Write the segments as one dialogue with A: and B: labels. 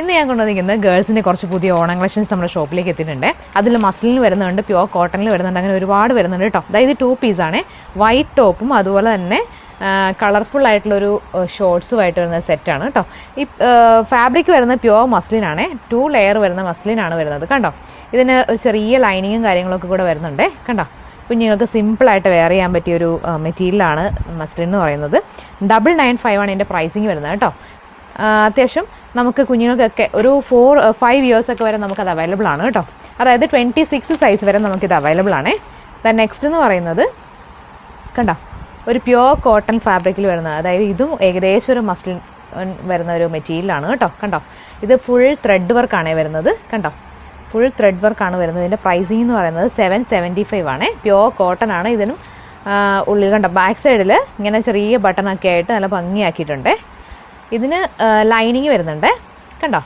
A: ഇന്ന് ഞാൻ കൊണ്ടുവന്നിരിക്കുന്നത് ഗേൾസിൻ്റെ കുറച്ച് പുതിയ ഓണം കളക്ഷൻസ് നമ്മുടെ ഷോപ്പിലേക്ക് എത്തിയിട്ടുണ്ട്. അതിൽ മസ്ലിനിൽ വരുന്നുണ്ട്, പ്യുവർ കോട്ടണിൽ വരുന്നുണ്ട്, അങ്ങനെ ഒരുപാട് വരുന്നുണ്ട് കേട്ടോ. അതായത് 2 പീസാണ്, വൈറ്റ് ടോപ്പും അതുപോലെ തന്നെ കളർഫുൾ ആയിട്ടുള്ളൊരു ഷോർട്സുമായിട്ട് വരുന്ന സെറ്റാണ് കേട്ടോ. ഈ ഫാബ്രിക് വരുന്നത് പ്യുവർ മസ്ലിനാണ്, 2 ലെയർ വരുന്ന മസ്ലിനാണ് വരുന്നത് കണ്ടോ. ഇതിന് ഒരു ചെറിയ ലൈനിങ്ങും കാര്യങ്ങളൊക്കെ കൂടെ വരുന്നുണ്ട് കണ്ടോ. കുഞ്ഞുങ്ങൾക്ക് സിമ്പിളായിട്ട് വെയർ ചെയ്യാൻ പറ്റിയൊരു മെറ്റീരിയലാണ് മസ്ലിൻ എന്ന് പറയുന്നത്. 995 ആണ് ഇതിൻ്റെ പ്രൈസിങ് വരുന്നത് കേട്ടോ. അത്യാവശ്യം നമുക്ക് കുഞ്ഞുങ്ങൾക്കൊക്കെ ഒരു 4-5 ഇയേഴ്സൊക്കെ വരെ നമുക്കത് അവൈലബിൾ ആണ് കേട്ടോ. അതായത് 26 സൈസ് വരെ നമുക്കിത് അവൈലബിൾ ആണ്. നെക്സ്റ്റ് എന്ന് പറയുന്നത് കണ്ടോ, ഒരു പ്യുവർ കോട്ടൺ ഫാബ്രിക്കിൽ വരുന്നത്, അതായത് ഇതും ഏകദേശം ഒരു മസ്ലിൻ വരുന്ന ഒരു മെറ്റീരിയലാണ് കേട്ടോ. കണ്ടോ, ഇത് ഫുൾ ത്രെഡ് വർക്കാണ് വരുന്നത് കണ്ടോ, ഫുൾ ത്രെഡ് വർക്കാണ് വരുന്നത്. ഇതിൻ്റെ പ്രൈസിങ് എന്ന് പറയുന്നത് 775 ആണ്. പ്യുവർ കോട്ടൺ ആണ്. ഇതിനും ഉള്ളിൽ കണ്ടോ ബാക്ക് സൈഡിൽ ഇങ്ങനെ ചെറിയ ബട്ടണൊക്കെ ആയിട്ട് നല്ല ഭംഗിയാക്കിയിട്ടുണ്ട്. ഇതിന് ലൈനിങ് വരുന്നുണ്ട് കണ്ടോ.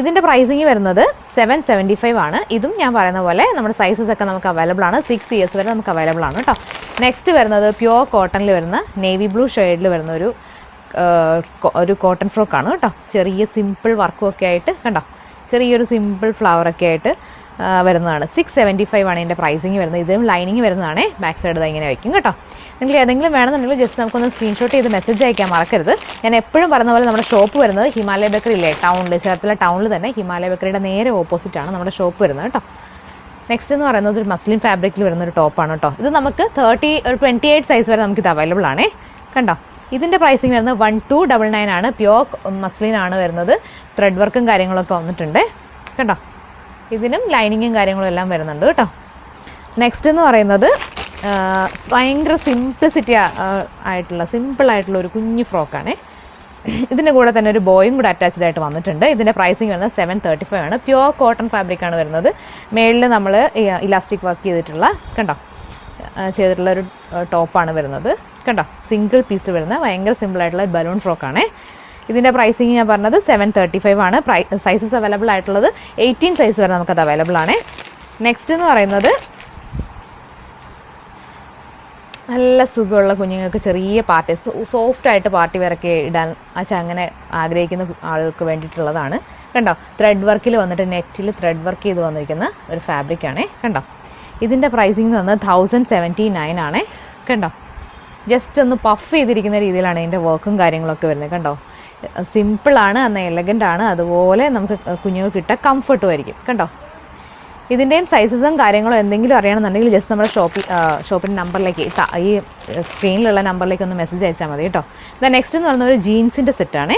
A: ഇതിൻ്റെ പ്രൈസിങ് വരുന്നത് 775 ആണ്. ഇതും ഞാൻ പറയുന്ന പോലെ നമ്മുടെ സൈസസ് ഒക്കെ നമുക്ക് അവൈലബിൾ ആണ്, 6 ഇയേഴ്സ് വരെ നമുക്ക് അവൈലബിൾ ആണ് കേട്ടോ. നെക്സ്റ്റ് വരുന്നത് പ്യുവർ കോട്ടണിൽ വരുന്ന നേവി ബ്ലൂ ഷെയ്ഡിൽ വരുന്ന ഒരു കോട്ടൺ ഫ്രോക്കാണ് കേട്ടോ. ചെറിയ സിമ്പിൾ വർക്കും ഒക്കെ ആയിട്ട് കണ്ടോ, ചെറിയൊരു സിമ്പിൾ ഫ്ലവറൊക്കെ ആയിട്ട് വരുന്നതാണ്. 675 ആണ് ഇതിൻ്റെ പ്രൈസിങ് വരുന്നത്. ഇതിലും ലൈനിങ് വരുന്നതാണ്. ബാക്ക് സൈഡ് ഇങ്ങനെ വയ്ക്കും കേട്ടോ. നിങ്ങൾ ഏതെങ്കിലും വേണമെന്നുണ്ടെങ്കിൽ ജസ്റ്റ് നമുക്കൊന്ന് സ്ക്രീൻഷോട്ട് ചെയ്ത് മെസ്സേജ് അയക്കാൻ മറക്കരുത്. ഞാൻ എപ്പോഴും പറയുന്ന പോലെ നമ്മുടെ ഷോപ്പ് വരുന്നത് ഹിമാലയ ബേക്കറി ഇല്ലേ, ടൗണിൽ, ചേർത്തല ടൗണിൽ തന്നെ ഹിമാലയ ബേക്കറിയുടെ നേരെ ഓപ്പോസിറ്റാണ് നമ്മുടെ ഷോപ്പ് വരുന്നത് കേട്ടോ. നെക്സ്റ്റ് എന്ന് പറയുന്നത് ഒരു മസ്ലിൻ ഫാബ്രിക്കിൽ വരുന്ന ഒരു ടോപ്പാണ് കേട്ടോ. ഇത് നമുക്ക് 28 സൈസ് വരെ നമുക്കിത് അവൈലബിൾ ആണ് കണ്ടോ. ഇതിൻ്റെ പ്രൈസിങ് വരുന്നത് 1299 ആണ്. പ്യുവർ മസ്ലിൻ ആണ് വരുന്നത്. ത്രെഡ് വർക്കും കാര്യങ്ങളൊക്കെ വന്നിട്ടുണ്ട് കണ്ടോ. ഇതിനും ലൈനിങ്ങും കാര്യങ്ങളും എല്ലാം വരുന്നുണ്ട് കേട്ടോ. നെക്സ്റ്റ് എന്ന് പറയുന്നത് ഭയങ്കര സിമ്പിളായിട്ടുള്ള ഒരു കുഞ്ഞു ഫ്രോക്കാണ്. ഇതിൻ്റെ കൂടെ തന്നെ ഒരു ബോയും കൂടെ അറ്റാച്ച്ഡ് ആയിട്ട് വന്നിട്ടുണ്ട്. ഇതിൻ്റെ പ്രൈസിങ് വരുന്നത് 735 ആണ്. പ്യുവർ കോട്ടൺ ഫാബ്രിക്കാണ് വരുന്നത്. മേളിൽ നമ്മൾ ഇലാസ്റ്റിക് വർക്ക് ചെയ്തിട്ടുള്ള ഒരു ടോപ്പാണ് വരുന്നത് കണ്ടോ. സിംഗിൾ പീസിൽ വരുന്ന ഭയങ്കര സിമ്പിളായിട്ടുള്ള ഒരു ബലൂൺ ഫ്രോക്കാണ്. ഇതിൻ്റെ പ്രൈസിങ് ഞാൻ പറഞ്ഞത് 735 ആണ്. സൈസസ് അവൈലബിൾ ആയിട്ടുള്ളത് 18 സൈസ് വരെ നമുക്കത് അവൈലബിൾ ആണ്. നെക്സ്റ്റ് എന്ന് പറയുന്നത് നല്ല സുഖമുള്ള കുഞ്ഞുങ്ങൾക്ക് ചെറിയ പാർട്ടി, സോഫ്റ്റായിട്ട് പാർട്ടി വെയറൊക്കെ ഇടാൻ അങ്ങനെ ആഗ്രഹിക്കുന്ന ആൾക്ക് വേണ്ടിയിട്ടുള്ളതാണ് കണ്ടോ. ത്രെഡ് വർക്കിൽ വന്നിട്ട് നെറ്റിൽ ത്രെഡ് വർക്ക് ചെയ്ത് വന്നിരിക്കുന്ന ഒരു ഫാബ്രിക്കാണ് കണ്ടോ. ഇതിൻ്റെ പ്രൈസിങ് വന്നത് 1079 ആണ് കണ്ടോ. ജസ്റ്റ് ഒന്ന് പഫ് ചെയ്തിരിക്കുന്ന രീതിയിലാണ് ഇതിൻ്റെ വർക്കും കാര്യങ്ങളൊക്കെ വരുന്നത് കണ്ടോ. സിമ്പിളാണ്, എന്നാൽ എലഗൻ്റ് ആണ്, അതുപോലെ നമുക്ക് കുഞ്ഞുങ്ങൾക്ക് കിട്ടാൻ കംഫർട്ടും ആയിരിക്കും കണ്ടോ. ഇതിൻ്റെയും സൈസസും കാര്യങ്ങളും എന്തെങ്കിലും അറിയണമെന്നുണ്ടെങ്കിൽ ജസ്റ്റ് നമ്മുടെ ഷോപ്പിൻ്റെ നമ്പറിലേക്ക്, ഈ സ്ക്രീനിലുള്ള നമ്പറിലേക്ക് ഒന്ന് മെസ്സേജ് അയച്ചാൽ മതി കേട്ടോ. നെക്സ്റ്റ് എന്ന് പറയുന്നത് ഒരു ജീൻസിൻ്റെ സെറ്റാണ്